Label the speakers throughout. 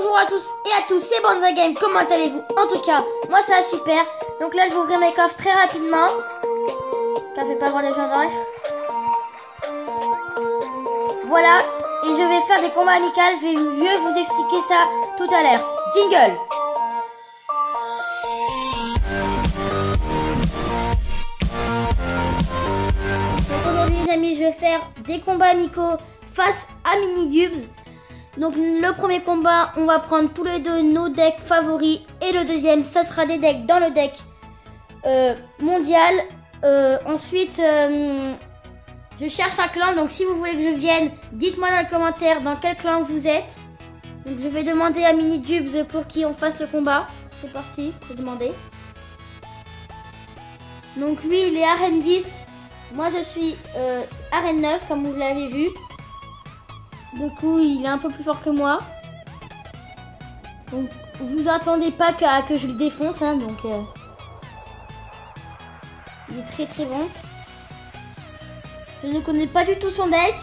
Speaker 1: Bonjour à tous et à tous, c'est Banza Game, comment allez-vous? En tout cas, moi ça va super. Donc là je vais ouvrir mes coffres très rapidement, car je vais pas avoir légendaire. Voilà, et je vais faire des combats amicaux, je vais mieux vous expliquer ça tout à l'heure. Jingle. Donc aujourd'hui les amis, je vais faire des combats amicaux face à Minigubs. Donc le premier combat, on va prendre tous les deux nos decks favoris. Et le deuxième, ça sera des decks dans le deck mondial. Ensuite, je cherche un clan. Donc si vous voulez que je vienne, dites-moi dans les commentaires dans quel clan vous êtes. Donc je vais demander à Minigubs pour qui on fasse le combat. C'est parti, je vais demander. Donc lui, il est arène 10. Moi, je suis arène 9, comme vous l'avez vu. Du coup, il est un peu plus fort que moi. Donc, vous attendez pas que je le défonce, hein, donc... il est très très bon. Je ne connais pas du tout son deck.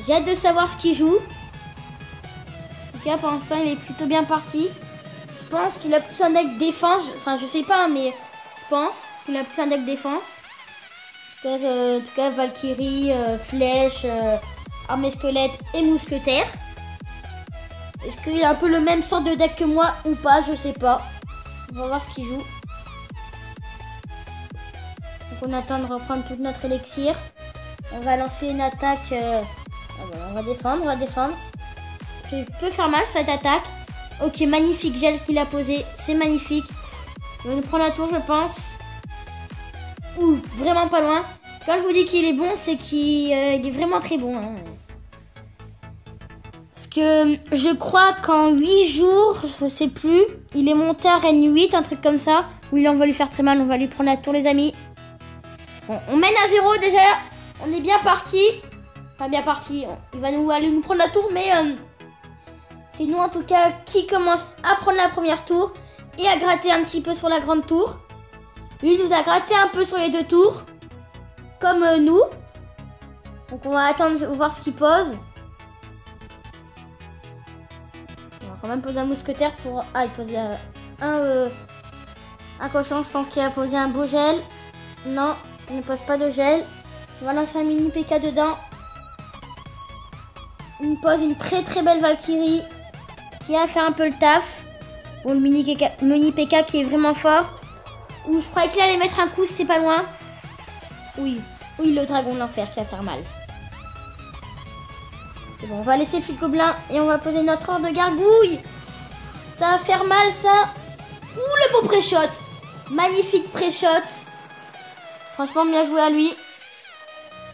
Speaker 1: J'ai hâte de savoir ce qu'il joue. En tout cas, pour l'instant, il est plutôt bien parti. Je pense qu'il a plus un deck défense. Enfin, je sais pas, mais je pense qu'il a plus un deck défense. En tout cas Valkyrie, Flèche... armée squelette et mousquetaire. Est-ce qu'il a un peu le même sort de deck que moi ou pas? Je sais pas. On va voir ce qu'il joue. Donc on attend de reprendre tout notre élixir. On va lancer une attaque. On va défendre, Parce qu'il peut faire mal cette attaque. Ok, magnifique gel qu'il a posé. C'est magnifique. Il va nous prendre la tour, je pense. Ouh, vraiment pas loin. Quand je vous dis qu'il est bon, c'est qu'il est vraiment très bon. Hein. Parce que je crois qu'en 8 jours, je sais plus, il est monté à reine 8, un truc comme ça. Oui, là, on va lui faire très mal. On va lui prendre la tour, les amis. Bon, on mène à 0 déjà. On est bien parti. Pas bien parti. Il va aller nous prendre la tour, mais c'est nous, en tout cas, qui commence à prendre la première tour et à gratter un petit peu sur la grande tour. Lui, il nous a gratté un peu sur les deux tours. Comme nous. Donc on va attendre de voir ce qu'il pose. On va quand même poser un mousquetaire pour... Ah, il pose un cochon. Je pense qu'il a posé un beau gel. Non, il ne pose pas de gel. On va lancer un mini PK dedans. Il me pose une très très belle Valkyrie qui a fait un peu le taf. Bon, le mini PK qui est vraiment fort. Ou je croyais qu'il allait mettre un coup, c'était pas loin. Oui. Oui, le dragon de l'enfer qui va faire mal. C'est bon, on va laisser le fil gobelin et on va poser notre horde de gargouilles. Ça va faire mal, ça. Ouh, le beau pré-shot. Magnifique pré-shot. Franchement, bien joué à lui.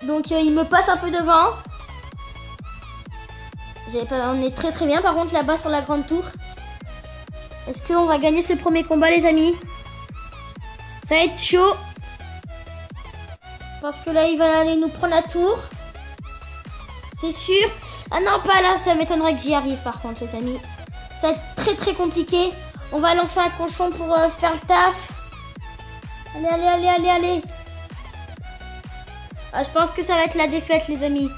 Speaker 1: Donc, il me passe un peu devant. On est très très bien, par contre, là-bas sur la grande tour. Est-ce qu'on va gagner ce premier combat, les amis? Ça va être chaud. Parce que là, il va aller nous prendre la tour. C'est sûr. Ah non, pas là. Ça m'étonnerait que j'y arrive, par contre, les amis. Ça va être très, très compliqué. On va lancer un cochon pour faire le taf. Allez. Ah, je pense que ça va être la défaite, les amis.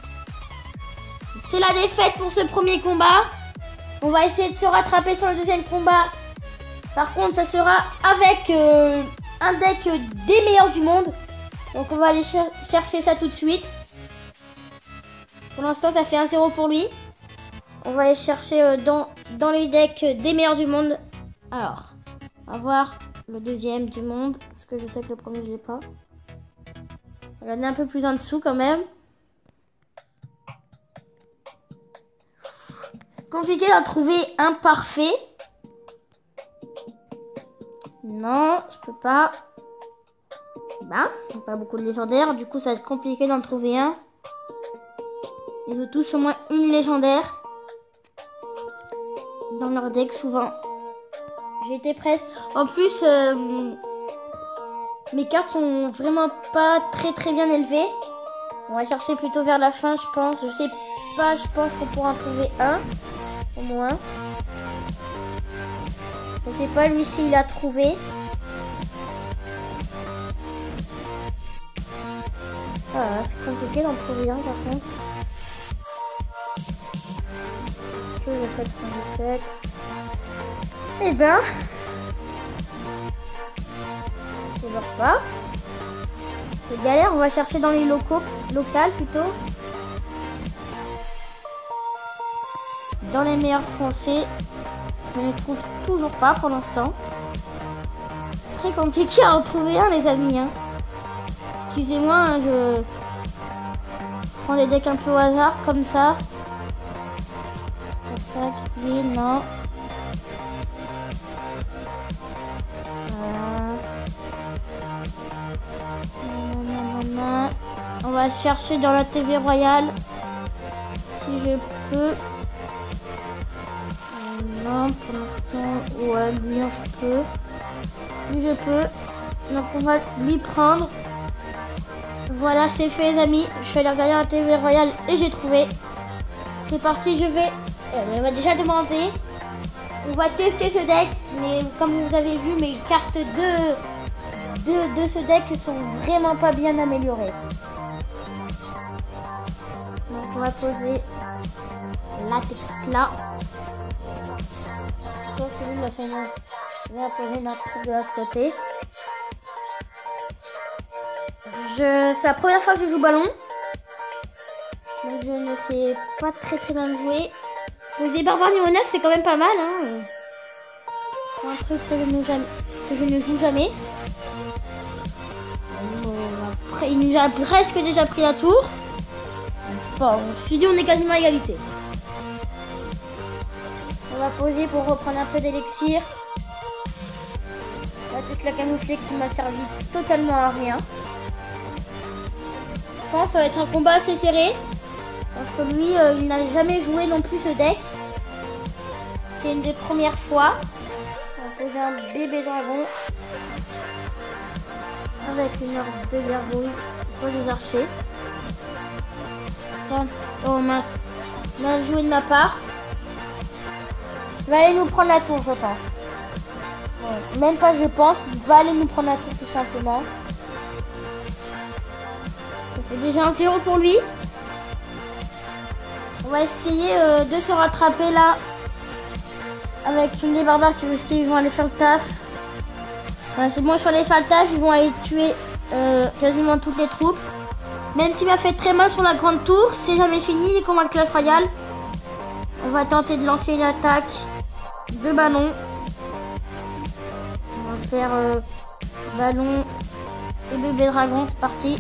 Speaker 1: C'est la défaite pour ce premier combat. On va essayer de se rattraper sur le deuxième combat. Par contre, ça sera avec un deck des meilleurs du monde. Donc on va aller chercher ça tout de suite. Pour l'instant ça fait 1-0 pour lui. On va aller chercher dans les decks des meilleurs du monde. Alors, on va voir le deuxième du monde. Parce que je sais que le premier je l'ai pas. On va aller un peu plus en dessous quand même. C'est compliqué d'en trouver un parfait. Non, je peux pas. Pas beaucoup de légendaires, du coup ça va être compliqué d'en trouver un. Ils ont tous au moins une légendaire dans leur deck souvent. J'étais presque. En plus, mes cartes sont vraiment pas très très bien élevées. On va chercher plutôt vers la fin, je pense. Je sais pas, je pense qu'on pourra en trouver un au moins. Je sais pas lui s'il a trouvé. Voilà, c'est compliqué d'en trouver un par contre. que le code 77. Eh ben, toujours pas. C'est galère, on va chercher dans les locales plutôt. Dans les meilleurs français, je ne trouve toujours pas pour l'instant. Très compliqué à en trouver un, les amis. Hein. Excusez-moi, hein, je prends des decks un peu au hasard comme ça. Tac, oui, non. On va chercher dans la TV Royale si je peux. Non, pour l'instant, ouais, lui, je peux. Lui, je peux. Donc, on va lui prendre. Voilà, c'est fait, les amis. Je suis allé regarder la TV Royale et j'ai trouvé. C'est parti, je vais. Elle m'a déjà demandé. On va tester ce deck, mais comme vous avez vu, mes cartes de ce deck sont vraiment pas bien améliorées. Donc, on va poser latex là. Sauf que lui, on va poser notre truc de l'autre côté. C'est la première fois que je joue ballon. Donc je ne sais pas très bien jouer. Poser barbare niveau 9, c'est quand même pas mal. Hein. Pour un truc que je ne joue jamais. Après, il nous a presque déjà pris la tour. Bon, je suis dit on est quasiment à égalité. On va poser pour reprendre un peu d'élixir. La Tesla camouflée qui m'a servi totalement à rien. Je pense que ça va être un combat assez serré. Parce que lui, il n'a jamais joué non plus ce deck. C'est une des premières fois. On va poser un bébé dragon. Avec une horde de gargouilles. On pose des archers. Attends. Oh mince. Mal joué de ma part. Il va aller nous prendre la tour, je pense. Bon, même pas je pense. Il va aller nous prendre la tour tout simplement. Ça fait déjà un 0 pour lui. On va essayer de se rattraper là. Avec les barbares qui vont aller faire le taf. Ouais, c'est bon, sur les faire le taf, ils vont aller tuer quasiment toutes les troupes. Même s'il m'a fait très mal sur la grande tour, c'est jamais fini les combats de Clash Royale. On va tenter de lancer une attaque de ballon. On va faire ballon et bébé dragon, c'est parti.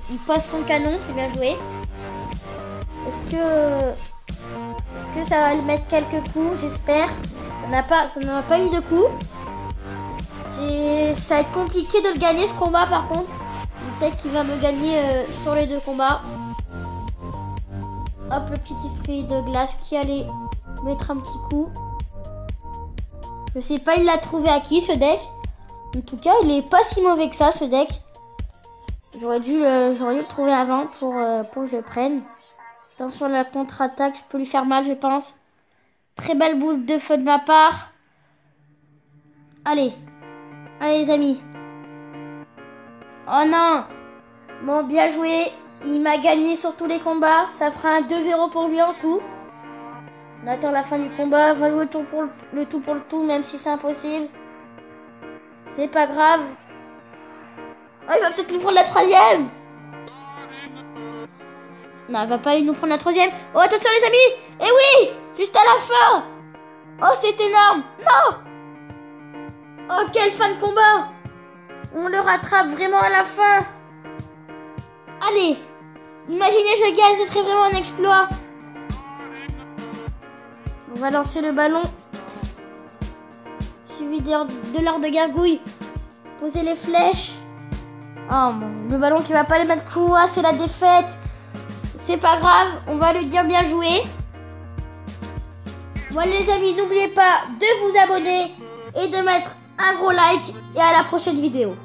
Speaker 1: Il passe son canon, c'est bien joué. Est-ce que ça va le mettre quelques coups? J'espère. Ça n'a pas mis de coups. Ça va être compliqué de le gagner ce combat par contre. Peut-être qu'il va me gagner sur les deux combats. Hop, le petit esprit de glace qui allait mettre un petit coup. Je sais pas, il l'a trouvé à qui ce deck. En tout cas, il est pas si mauvais que ça ce deck. J'aurais dû le trouver avant pour que je le prenne. Attention à la contre-attaque, je peux lui faire mal je pense. Très belle boule de feu de ma part. Allez les amis. Oh non. Bon, bien joué. Il m'a gagné sur tous les combats. Ça fera un 2-0 pour lui en tout. On attend la fin du combat. On va jouer le tout pour le tout, même si c'est impossible. C'est pas grave. Oh, il va peut-être nous prendre la troisième. Non, il va pas aller nous prendre la troisième. Oh, attention les amis. Eh oui, juste à la fin. Oh, c'est énorme. Non. Oh, quelle fin de combat. On le rattrape vraiment à la fin. Allez. Imaginez je gagne, ce serait vraiment un exploit. On va lancer le ballon. Suivi de l'or de gargouille. Poser les flèches. Oh, bon, le ballon qui va pas les mettre coup. Ah, c'est la défaite. C'est pas grave, on va le dire bien joué. Voilà les amis, n'oubliez pas de vous abonner et de mettre un gros like. Et à la prochaine vidéo.